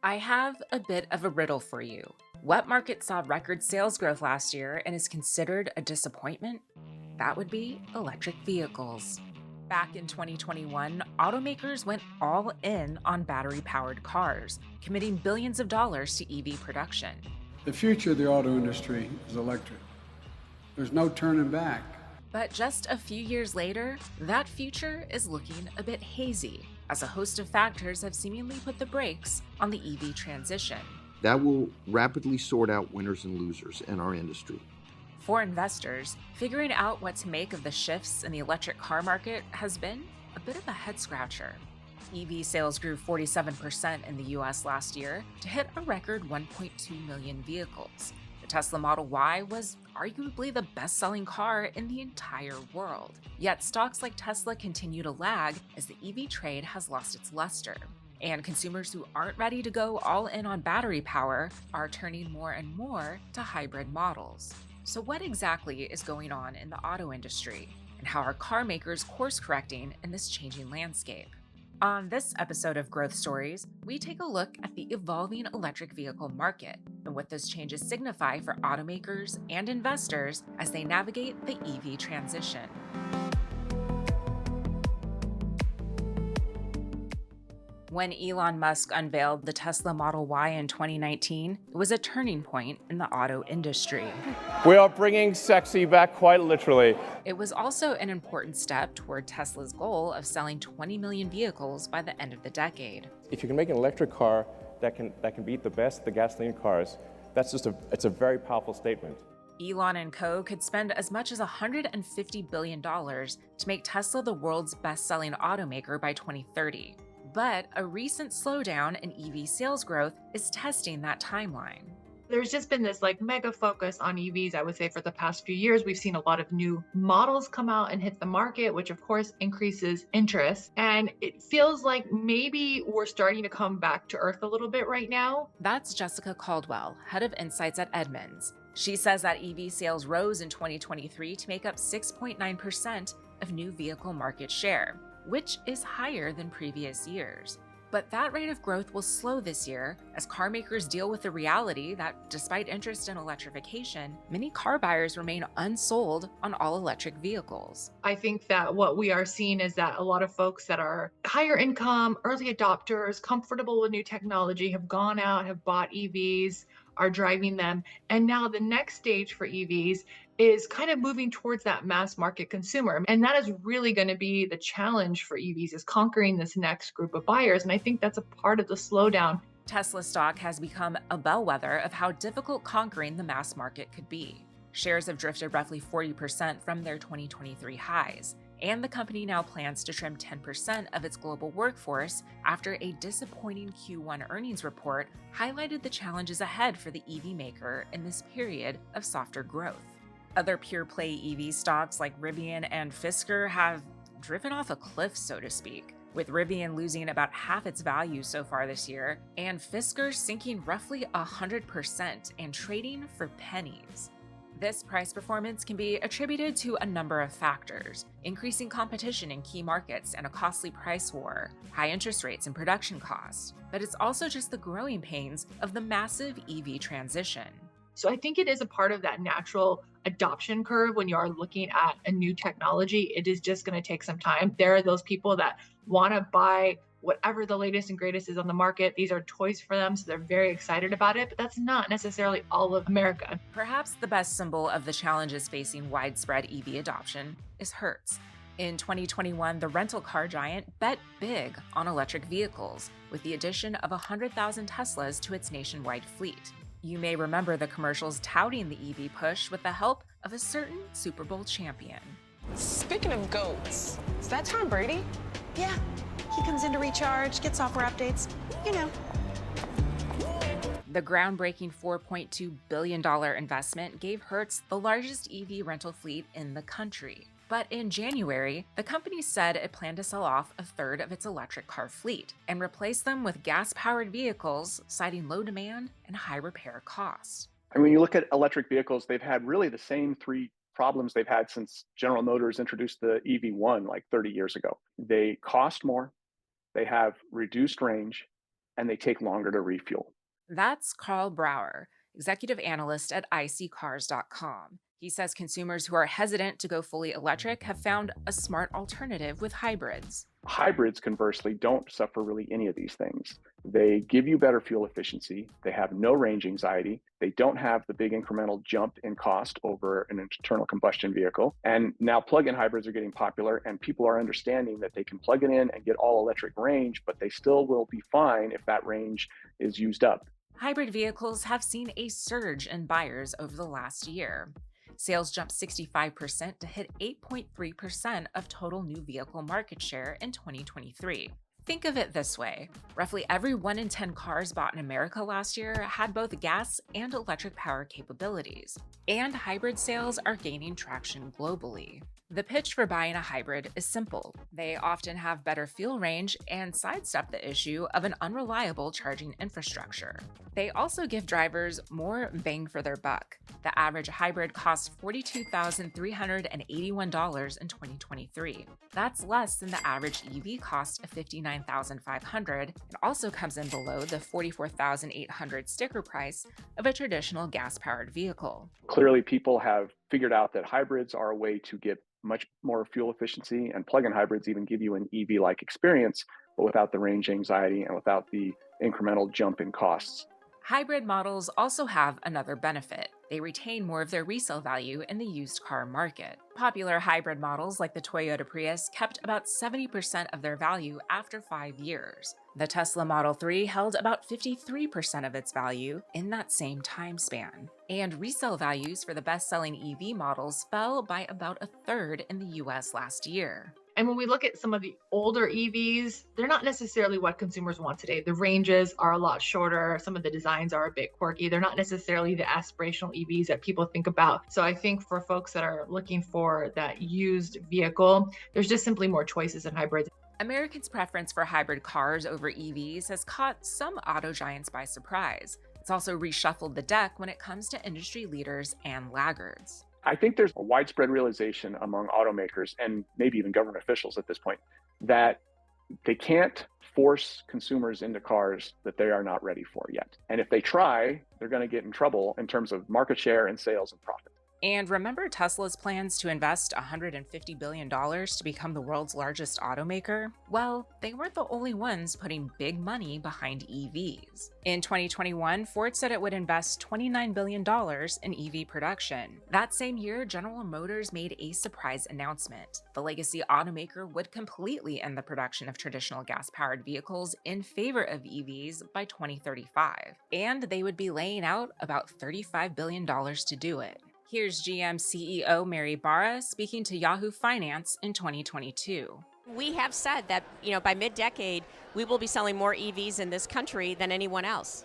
I have a bit of a riddle for you. What market saw record sales growth last year and is considered a disappointment? That would be electric vehicles. Back in 2021, automakers went all in on battery powered cars, committing billions of dollars to EV production. The future of the auto industry is electric. There's no turning back. But just a few years later, that future is looking a bit hazy, as a host of factors have seemingly put the brakes on the EV transition. That will rapidly sort out winners and losers in our industry. For investors, figuring out what to make of the shifts in the electric car market has been a bit of a head scratcher. EV sales grew 47% in the US last year to hit a record 1.2 million vehicles. The Tesla Model Y was arguably the best selling car in the entire world. Yet stocks like Tesla continue to lag as the EV trade has lost its luster. And consumers who aren't ready to go all in on battery power are turning more and more to hybrid models. So, what exactly is going on in the auto industry? And how are car makers course correcting in this changing landscape? On this episode of Growth Stories, we take a look at the evolving electric vehicle market and what those changes signify for automakers and investors as they navigate the EV transition. When Elon Musk unveiled the Tesla Model Y in 2019, it was a turning point in the auto industry. We are bringing sexy back quite literally. It was also an important step toward Tesla's goal of selling 20 million vehicles by the end of the decade. If you can make an electric car that can beat the best of the gasoline cars, it's a very powerful statement. Elon and co. could spend as much as $150 billion to make Tesla the world's best-selling automaker by 2030. But a recent slowdown in EV sales growth is testing that timeline. There's just been this mega focus on EVs, I would say, for the past few years. We've seen a lot of new models come out and hit the market, which of course increases interest. And it feels like maybe we're starting to come back to earth a little bit right now. That's Jessica Caldwell, head of insights at Edmunds. She says that EV sales rose in 2023 to make up 6.9% of new vehicle market share, which is higher than previous years. But that rate of growth will slow this year as car makers deal with the reality that despite interest in electrification, many car buyers remain unsold on all-electric vehicles. I think that what we are seeing is that a lot of folks that are higher income, early adopters, comfortable with new technology, have gone out, have bought EVs, are driving them. And now the next stage for EVs is kind of moving towards that mass market consumer. And that is really going to be the challenge for EVs, is conquering this next group of buyers. And I think that's a part of the slowdown. Tesla stock has become a bellwether of how difficult conquering the mass market could be. Shares have drifted roughly 40% from their 2023 highs, and the company now plans to trim 10% of its global workforce after a disappointing Q1 earnings report highlighted the challenges ahead for the EV maker in this period of softer growth. Other pure-play EV stocks like Rivian and Fisker have driven off a cliff, so to speak, with Rivian losing about half its value so far this year, and Fisker sinking roughly 100% and trading for pennies. This price performance can be attributed to a number of factors: increasing competition in key markets and a costly price war, high interest rates and production costs, but it's also just the growing pains of the massive EV transition. So I think it is a part of that natural adoption curve when you are looking at a new technology. It is just going to take some time. There are those people that want to buy whatever the latest and greatest is on the market. These are toys for them, so they're very excited about it, but that's not necessarily all of America. Perhaps the best symbol of the challenges facing widespread EV adoption is Hertz. In 2021, the rental car giant bet big on electric vehicles, with the addition of 100,000 Teslas to its nationwide fleet. You may remember the commercials touting the EV push with the help of a certain Super Bowl champion. Speaking of goats, is that Tom Brady? Yeah, he comes in to recharge, get software updates, you know. The groundbreaking $4.2 billion investment gave Hertz the largest EV rental fleet in the country. But in January, the company said it planned to sell off a third of its electric car fleet and replace them with gas-powered vehicles, citing low demand and high repair costs. And when you look at electric vehicles, they've had really the same three problems they've had since General Motors introduced the EV1 like 30 years ago. They cost more, they have reduced range, and they take longer to refuel. That's Carl Brower, executive analyst at iccars.com. He says consumers who are hesitant to go fully electric have found a smart alternative with hybrids. Hybrids, conversely, don't suffer really any of these things. They give you better fuel efficiency. They have no range anxiety. They don't have the big incremental jump in cost over an internal combustion vehicle. And now plug-in hybrids are getting popular, and people are understanding that they can plug it in and get all electric range, but they still will be fine if that range is used up. Hybrid vehicles have seen a surge in buyers over the last year. Sales jumped 65% to hit 8.3% of total new vehicle market share in 2023. Think of it this way. Roughly every 1 in 10 cars bought in America last year had both gas and electric power capabilities. And hybrid sales are gaining traction globally. The pitch for buying a hybrid is simple. They often have better fuel range and sidestep the issue of an unreliable charging infrastructure. They also give drivers more bang for their buck. The average hybrid costs $42,381 in 2023. That's less than the average EV cost of $59,500 and also comes in below the $44,800 sticker price of a traditional gas-powered vehicle. Clearly, people have figured out that hybrids are a way to get much more fuel efficiency, and plug-in hybrids even give you an EV-like experience, but without the range anxiety and without the incremental jump in costs. Hybrid models also have another benefit. They retain more of their resale value in the used car market. Popular hybrid models like the Toyota Prius kept about 70% of their value after 5 years. The Tesla Model 3 held about 53% of its value in that same time span. And resale values for the best-selling EV models fell by about a third in the US last year. And when we look at some of the older EVs, they're not necessarily what consumers want today. The ranges are a lot shorter. Some of the designs are a bit quirky. They're not necessarily the aspirational EVs that people think about. So I think for folks that are looking for that used vehicle, there's just simply more choices in hybrids. Americans' preference for hybrid cars over EVs has caught some auto giants by surprise. It's also reshuffled the deck when it comes to industry leaders and laggards. I think there's a widespread realization among automakers and maybe even government officials at this point that they can't force consumers into cars that they are not ready for yet. And if they try, they're going to get in trouble in terms of market share and sales and profit. And remember Tesla's plans to invest $150 billion to become the world's largest automaker? Well, they weren't the only ones putting big money behind EVs. In 2021, Ford said it would invest $29 billion in EV production. That same year, General Motors made a surprise announcement. The legacy automaker would completely end the production of traditional gas-powered vehicles in favor of EVs by 2035. And they would be laying out about $35 billion to do it. Here's GM CEO Mary Barra speaking to Yahoo Finance in 2022. We have said that, by mid-decade, we will be selling more EVs in this country than anyone else.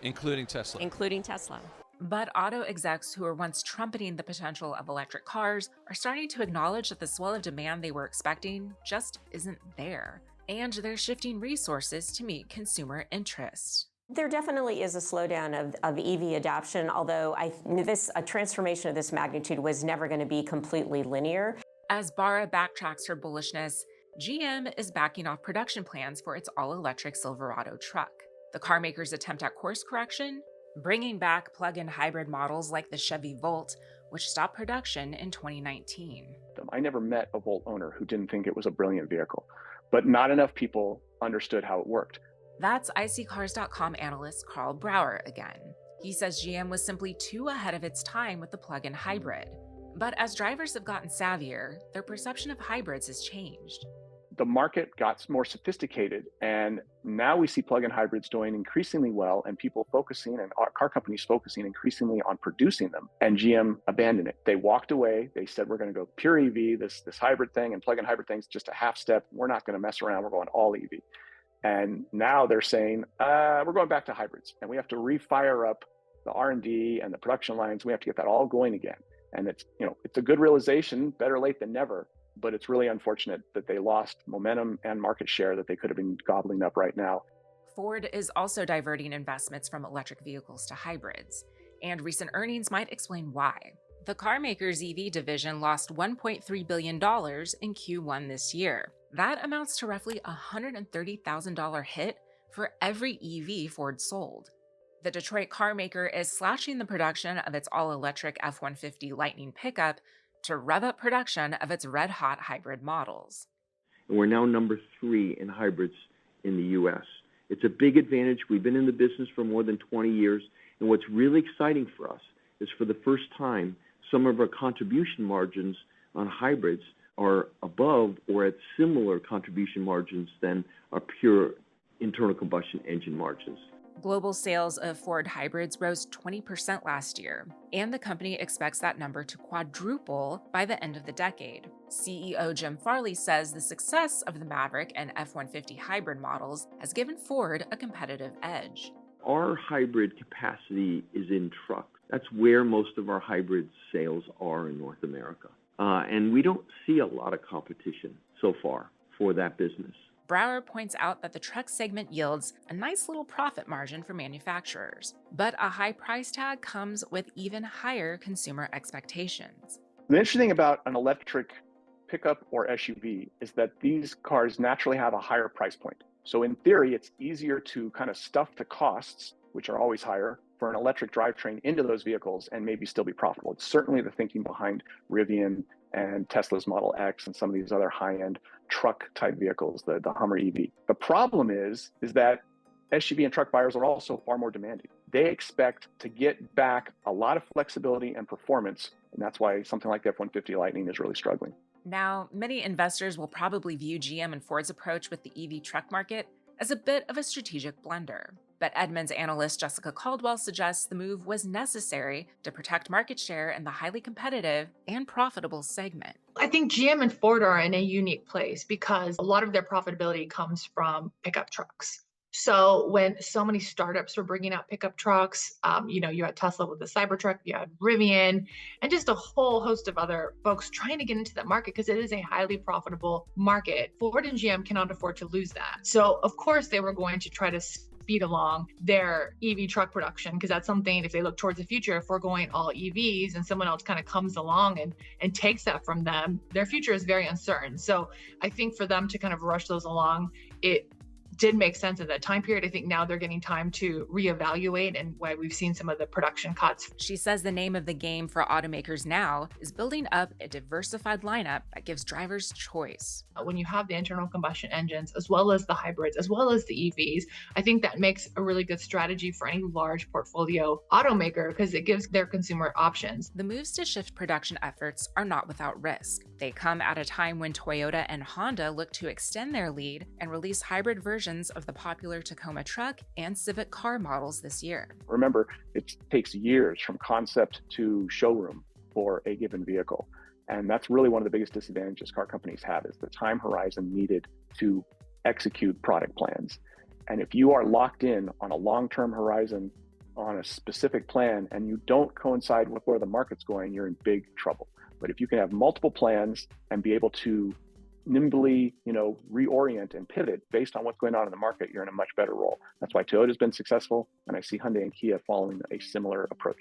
Including Tesla. Including Tesla. But auto execs who were once trumpeting the potential of electric cars are starting to acknowledge that the swell of demand they were expecting just isn't there. And they're shifting resources to meet consumer interest. There definitely is a slowdown of EV adoption, although a transformation of this magnitude was never going to be completely linear. As Barra backtracks her bullishness, GM is backing off production plans for its all-electric Silverado truck. The carmaker's attempt at course correction? Bringing back plug-in hybrid models like the Chevy Volt, which stopped production in 2019. I never met a Volt owner who didn't think it was a brilliant vehicle, but not enough people understood how it worked. That's iccars.com analyst Carl Brower again. He says GM was simply too ahead of its time with the plug-in hybrid. But as drivers have gotten savvier, their perception of hybrids has changed. The market got more sophisticated, and now we see plug-in hybrids doing increasingly well, and people focusing, and car companies focusing increasingly on producing them, and GM abandoned it. They walked away. They said, we're going to go pure EV, this hybrid thing, and plug-in hybrid thing's just a half step. We're not going to mess around. We're going all EV. And now they're saying, we're going back to hybrids, and we have to refire up the R&D and the production lines. We have to get that all going again. And it's a good realization, better late than never, but it's really unfortunate that they lost momentum and market share that they could have been gobbling up right now. Ford is also diverting investments from electric vehicles to hybrids, and recent earnings might explain why. The carmaker's EV division lost $1.3 billion in Q1 this year. That amounts to roughly a $130,000 hit for every EV Ford sold. The Detroit car maker is slashing the production of its all-electric F-150 Lightning pickup to rev up production of its red-hot hybrid models. And we're now number 3 in hybrids in the U.S. It's a big advantage. We've been in the business for more than 20 years, and what's really exciting for us is for the first time, some of our contribution margins on hybrids are above or at similar contribution margins than our pure internal combustion engine margins. Global sales of Ford hybrids rose 20% last year, and the company expects that number to quadruple by the end of the decade. CEO Jim Farley says the success of the Maverick and F-150 hybrid models has given Ford a competitive edge. Our hybrid capacity is in truck. That's where most of our hybrid sales are in North America. And we don't see a lot of competition so far for that business. Brower points out that the truck segment yields a nice little profit margin for manufacturers, but a high price tag comes with even higher consumer expectations. The interesting thing about an electric pickup or SUV is that these cars naturally have a higher price point. So in theory, it's easier to kind of stuff the costs, which are always higher, for an electric drivetrain into those vehicles and maybe still be profitable. It's certainly the thinking behind Rivian and Tesla's Model X and some of these other high-end truck-type vehicles, the Hummer EV. The problem is that SUV and truck buyers are also far more demanding. They expect to get back a lot of flexibility and performance, and that's why something like the F-150 Lightning is really struggling. Now, many investors will probably view GM and Ford's approach with the EV truck market as a bit of a strategic blunder. But Edmunds analyst Jessica Caldwell suggests the move was necessary to protect market share in the highly competitive and profitable segment. I think GM and Ford are in a unique place because a lot of their profitability comes from pickup trucks. So when so many startups were bringing out pickup trucks, you had Tesla with the Cybertruck, you had Rivian, and just a whole host of other folks trying to get into that market because it is a highly profitable market. Ford and GM cannot afford to lose that. So of course they were going to try to speed along their EV truck production because that's something, if they look towards the future, if we're going all EVs and someone else kind of comes along and takes that from them, their future is very uncertain. So I think for them to kind of rush those along, it did make sense at that time period. I think now they're getting time to reevaluate and why we've seen some of the production cuts. She says the name of the game for automakers now is building up a diversified lineup that gives drivers choice. When you have the internal combustion engines, as well as the hybrids, as well as the EVs, I think that makes a really good strategy for any large portfolio automaker because it gives their consumer options. The moves to shift production efforts are not without risk. They come at a time when Toyota and Honda look to extend their lead and release hybrid versions of the popular Tacoma truck and Civic car models this year. Remember, it takes years from concept to showroom for a given vehicle. And that's really one of the biggest disadvantages car companies have is the time horizon needed to execute product plans. And if you are locked in on a long-term horizon on a specific plan and you don't coincide with where the market's going, you're in big trouble. But if you can have multiple plans and be able to nimbly, reorient and pivot based on what's going on in the market, you're in a much better role. That's why Toyota's been successful, and I see Hyundai and Kia following a similar approach.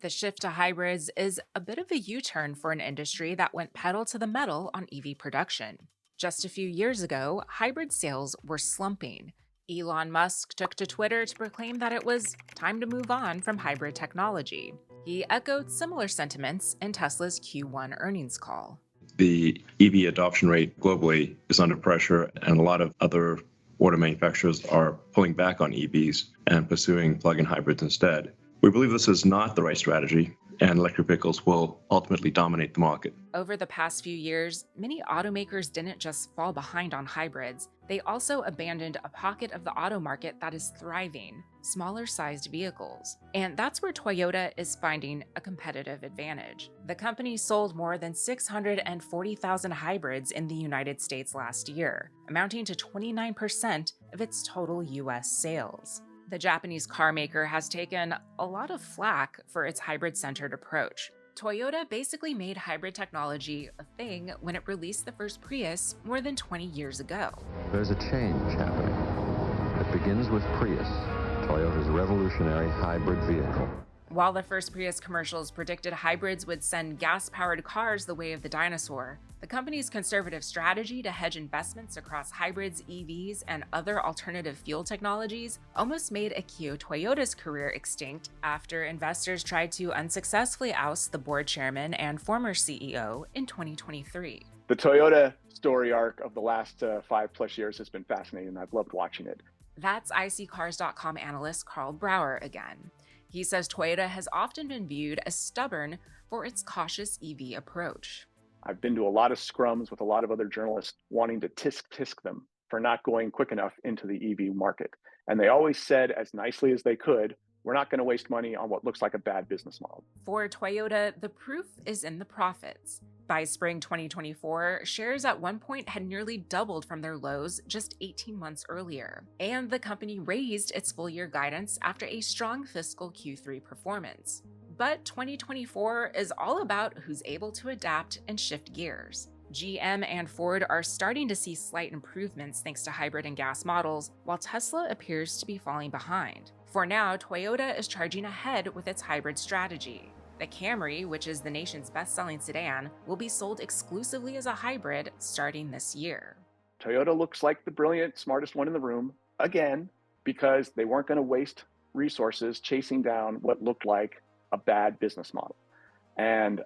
The shift to hybrids is a bit of a U-turn for an industry that went pedal to the metal on EV production. Just a few years ago, hybrid sales were slumping. Elon Musk took to Twitter to proclaim that it was time to move on from hybrid technology. He echoed similar sentiments in Tesla's Q1 earnings call. The EV adoption rate globally is under pressure, and a lot of other auto manufacturers are pulling back on EVs and pursuing plug-in hybrids instead. We believe this is not the right strategy, and electric vehicles will ultimately dominate the market. Over the past few years, many automakers didn't just fall behind on hybrids, they also abandoned a pocket of the auto market that is thriving, smaller-sized vehicles. And that's where Toyota is finding a competitive advantage. The company sold more than 640,000 hybrids in the United States last year, amounting to 29% of its total U.S. sales. The Japanese car maker has taken a lot of flack for its hybrid-centered approach. Toyota basically made hybrid technology a thing when it released the first Prius more than 20 years ago. There's a change happening. It begins with Prius, Toyota's revolutionary hybrid vehicle. While the first Prius commercials predicted hybrids would send gas-powered cars the way of the dinosaur, the company's conservative strategy to hedge investments across hybrids, EVs, and other alternative fuel technologies almost made Akio Toyota's career extinct after investors tried to unsuccessfully oust the board chairman and former CEO in 2023. The Toyota story arc of the last 5+ years has been fascinating, and I've loved watching it. That's iSeeCars.com analyst Carl Brower again. He says Toyota has often been viewed as stubborn for its cautious EV approach. I've been to a lot of scrums with a lot of other journalists wanting to tisk them for not going quick enough into the EV market. And they always said, as nicely as they could, we're not going to waste money on what looks like a bad business model. For Toyota, the proof is in the profits. By spring 2024, shares at one point had nearly doubled from their lows just 18 months earlier, and the company raised its full-year guidance after a strong fiscal Q3 performance. But 2024 is all about who's able to adapt and shift gears. GM and Ford are starting to see slight improvements thanks to hybrid and gas models, while Tesla appears to be falling behind. For now, Toyota is charging ahead with its hybrid strategy. The Camry, which is the nation's best-selling sedan, will be sold exclusively as a hybrid starting this year. Toyota looks like the brilliant, smartest one in the room, again, because they weren't going to waste resources chasing down what looked like a bad business model. And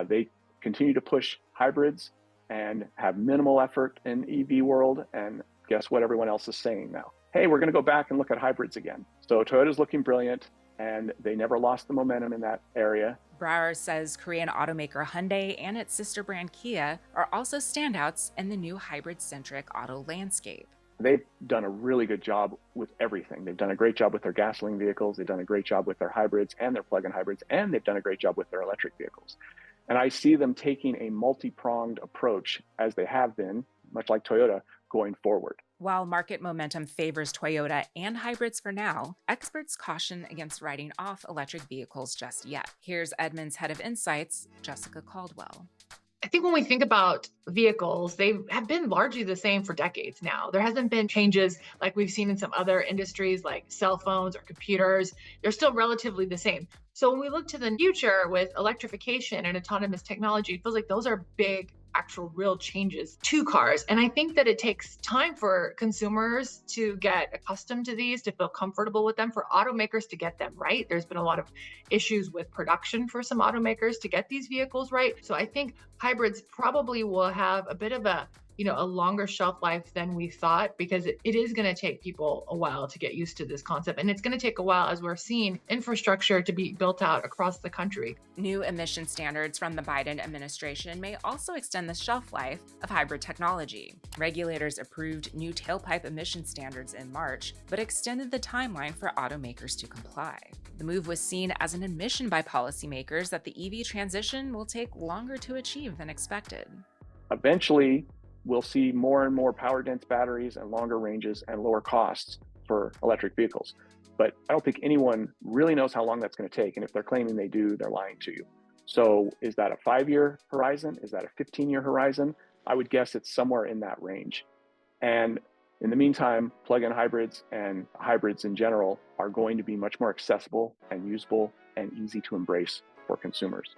they continue to push hybrids and have minimal effort in EV world. And guess what everyone else is saying now? Hey, we're going to go back and look at hybrids again. So Toyota's looking brilliant, and they never lost the momentum in that area. Brower says Korean automaker Hyundai and its sister brand Kia are also standouts in the new hybrid-centric auto landscape. They've done a really good job with everything. They've done a great job with their gasoline vehicles. They've done a great job with their hybrids and their plug-in hybrids, and they've done a great job with their electric vehicles. And I see them taking a multi-pronged approach, as they have been, much like Toyota, going forward. While market momentum favors Toyota and hybrids for now, experts caution against writing off electric vehicles just yet. Here's Edmunds' head of insights, Jessica Caldwell. I think when we think about vehicles, they have been largely the same for decades now. There hasn't been changes like we've seen in some other industries like cell phones or computers. They're still relatively the same. So when we look to the future with electrification and autonomous technology, it feels like those are big, actual real changes to cars. And I think that it takes time for consumers to get accustomed to these, to feel comfortable with them, for automakers to get them right. There's been a lot of issues with production for some automakers to get these vehicles right. So I think hybrids probably will have a bit of a longer shelf life than we thought, because it is going to take people a while to get used to this concept. And it's going to take a while, as we're seeing infrastructure to be built out across the country. New emission standards from the Biden administration may also extend the shelf life of hybrid technology. Regulators approved new tailpipe emission standards in March, but extended the timeline for automakers to comply. The move was seen as an admission by policymakers that the EV transition will take longer to achieve than expected. Eventually, we'll see more and more power-dense batteries and longer ranges and lower costs for electric vehicles. But I don't think anyone really knows how long that's going to take. And if they're claiming they do, they're lying to you. So is that a 5-year horizon? Is that a 15-year horizon? I would guess it's somewhere in that range. And in the meantime, plug-in hybrids and hybrids in general are going to be much more accessible and usable and easy to embrace for consumers.